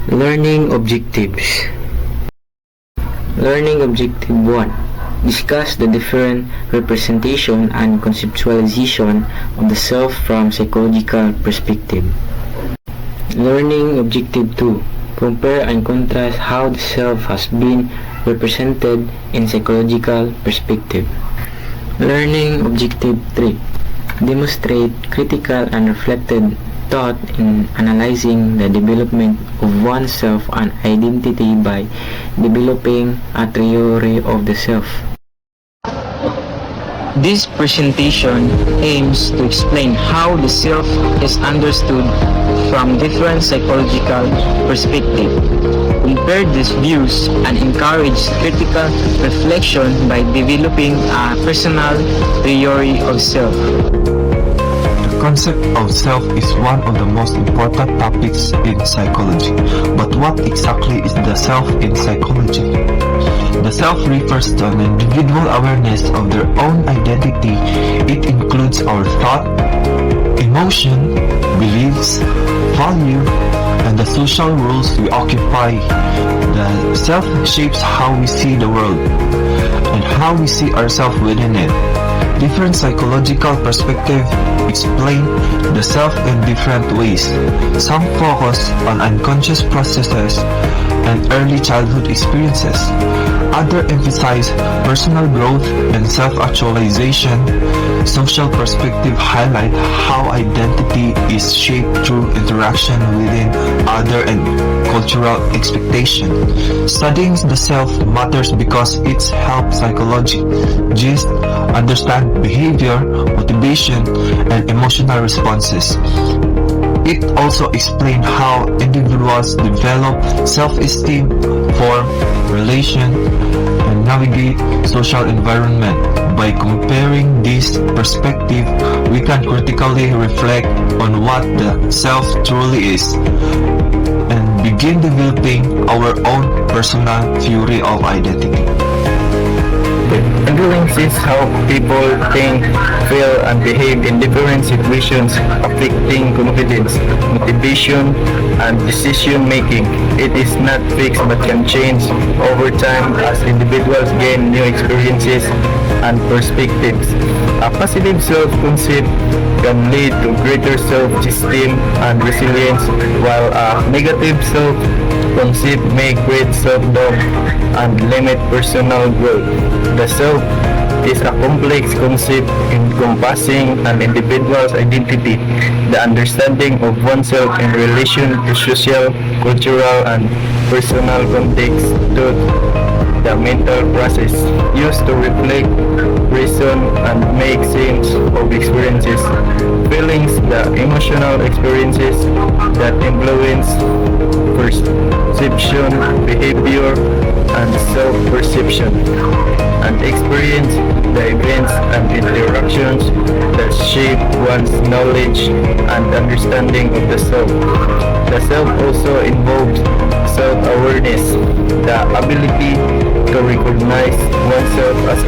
Learning objectives. Learning objective 1. Discuss the different representation and conceptualization of the self from psychological perspective. Learning objective 2. Compare and contrast how the self has been represented in psychological perspective. Learning objective 3. Demonstrate critical and reflected thought in analyzing the development of oneself and identity by developing a theory of the self. This presentation aims to explain how the self is understood from different psychological perspectives, compare these views, and encourage critical reflection by developing a personal theory of self. The concept of self is one of the most important topics in psychology. But what exactly is the self in psychology? The self refers to an individual awareness of their own identity. It includes our thought, emotion, beliefs, value, and the social roles we occupy. The self shapes how we see the world and how we see ourselves within it. Different psychological perspectives explain the self in different ways. Some focus on unconscious processes and early childhood experiences. Others emphasize personal growth and self-actualization. Social perspectives highlight how identity is shaped through interaction within other and cultural expectation. Studying the self matters because it helps psychologists understand behavior, motivation, and emotional responses. It also explains how individuals develop self-esteem, form relation, and navigate social environment. By comparing these perspectives, we can critically reflect on what the self truly is and begin developing our own personal theory of identity. Influences how people think, feel, and behave in different situations, affecting confidence, motivation, and decision making. It is not fixed but can change over time as individuals gain new experiences and perspectives. A positive self-concept can lead to greater self-esteem and resilience, while a negative self-concept may create self-doubt and limit personal growth. The self is a complex concept encompassing an individual's identity, the understanding of oneself in relation to social, cultural, and personal context, to the mental process used to reflect, reason, and make sense of experiences, feelings, the emotional experiences that influence perception, behavior, and self-perception, and experience, the events and interactions that shape one's knowledge and understanding of the self. The self also involves self-awareness, the ability to recognize oneself as a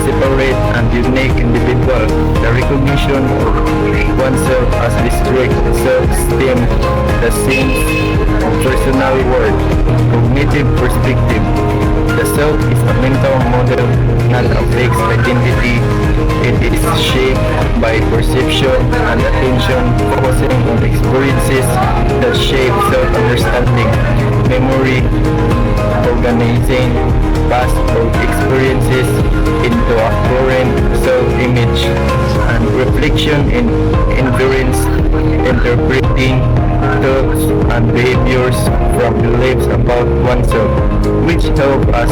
separate and unique individual, the recognition of oneself as distinct self-esteem, the sense of personal worth, cognitive perspective. The self is a mental model, not a fixed identity. It is shaped by perception and attention, focusing on experiences that shape self-understanding, memory, organizing past experiences into a current self-image, and reflection in inference, interpreting thoughts and behaviors from beliefs about oneself, which help us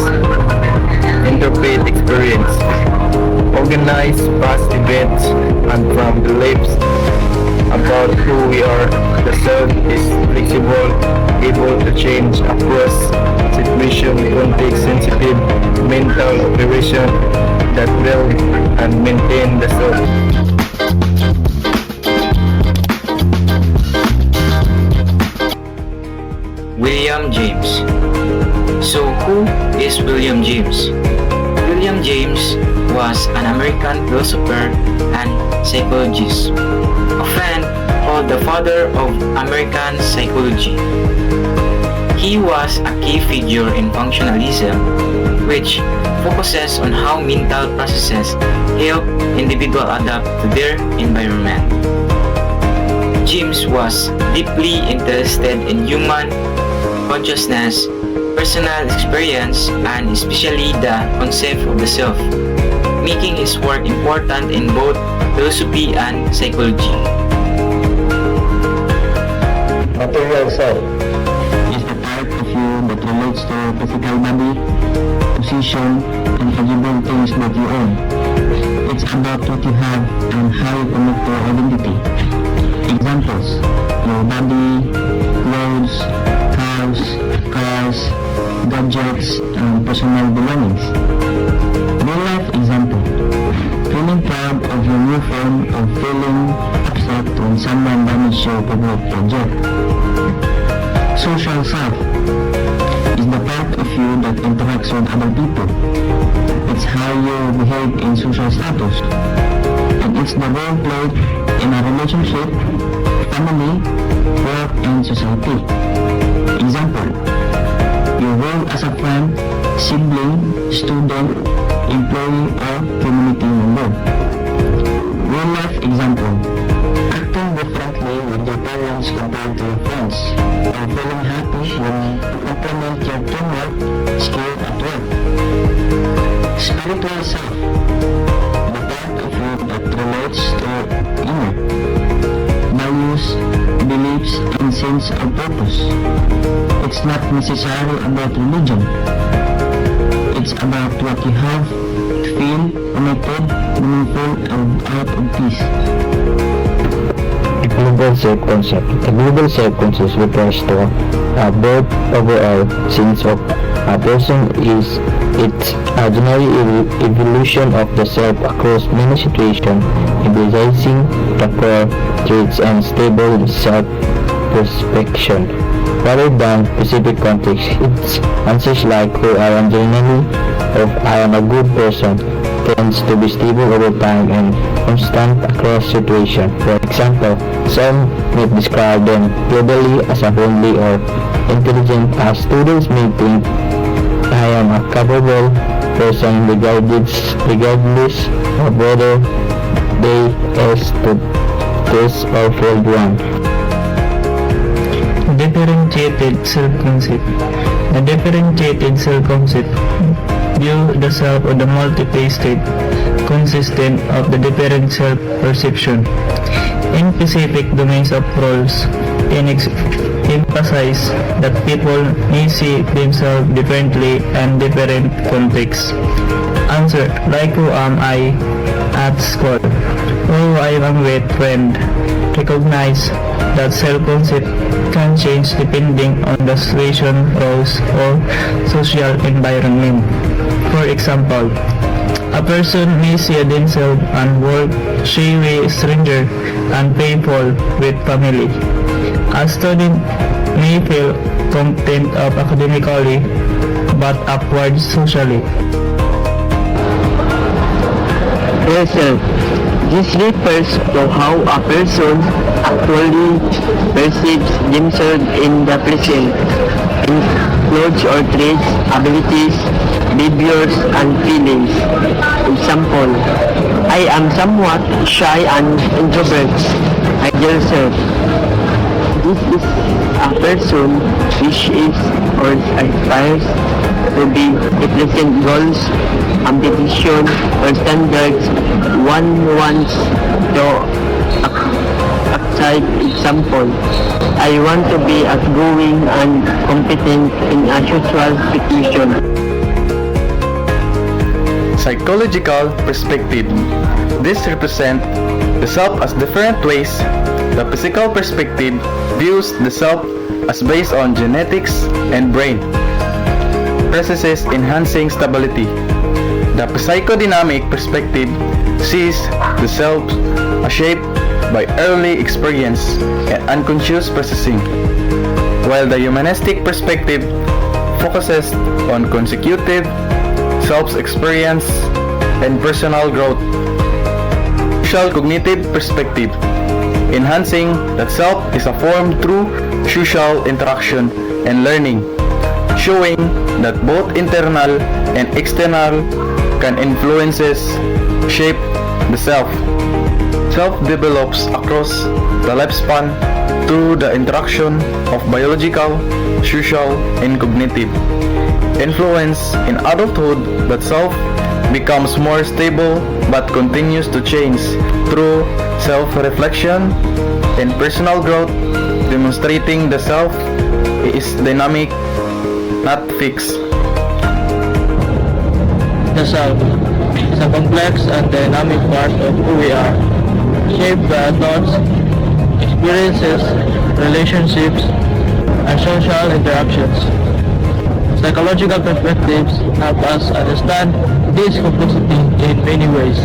interpret experience, organize past events, and from beliefs about who we are. The self is flexible, able to change across situation, context, sensitive mental operation that build and maintain the self. William James. So who is William James? William James was an American philosopher and psychologist, often called the father of American psychology. He was a key figure in functionalism, which focuses on how mental processes help individuals adapt to their environment. James was deeply interested in human consciousness, personal experience, and especially the concept of the self, making his work important in both philosophy and psychology. Material self is the part of you that relates to physical body, position, and tangible things that you own. It's about what you have and how you connect to your identity. Examples: your body, clothes, house, cars, gadgets, and personal belongings. Real life example: feeling proud of your new phone or feeling upset when someone damaged your favorite project. Social self is the part of you that interacts with other people. It's how you behave in social status, and it's the role played in a relationship, family, work, and society. Example: your role as a friend, sibling, student, employee, or community member. Real life example: acting differently with your parents compared to your friends, or feeling happy when you implement your teamwork skill at work. Spiritual self, the part of you that relates to your inner values, beliefs, and sense of purpose. It's not necessarily about religion. It's about what you have to feel connected, meaningful, and out of peace. A global self-concept. A global self-concept refers to a broad overall sense of a person is its a general evolution of the self across many situations, emphasizing the core traits and stable self-perception. Rather than specific context, it's answers like who I am generally or I am a good person tends to be stable over time and constant across situations. For example, some may describe them globally as a friendly or intelligent, as students may think I am a capable person regardless of whether they test or failed one. Differentiated self-concept. A differentiated self-concept view the self or the multifaceted, consistent of the different self-perception in specific domains of roles, emphasize that people may see themselves differently and different contexts. Answer: like who am I at school? Who I am with friend. Recognize that self-concept can change depending on the situation, roles, or social environment. For example, a person may see themselves and work shy with stranger and playful with family. A student may feel content of academically but upward socially. Self. This refers to how a person actually perceives themselves in the present, includes or traits, abilities, behaviors, and feelings. Example: I am somewhat shy and introvert. Ideal self. This is a person which is or aspires to be represent goals, ambition, or standards one wants to achieve. Example: I want to be outgoing and competent in a social situation. Psychological perspective. This represents the self as different ways. The physical perspective views the self as based on genetics and brain processes enhancing stability. The psychodynamic perspective sees the self as shaped by early experience and unconscious processing, while the humanistic perspective focuses on consecutive self-experience and personal growth. Social cognitive perspective, enhancing that self is a form through social interaction, and learning, showing that both internal and external can influences shape the self. Self develops across the lifespan through the interaction of biological, social, and cognitive influence. In adulthood, that self becomes more stable but continues to change through self-reflection and personal growth, demonstrating the self is dynamic, not fixed. The self is a complex and dynamic part of who we are, shaped by our thoughts, experiences, relationships, and social interactions. Psychological perspectives help us understand this complexity in many ways.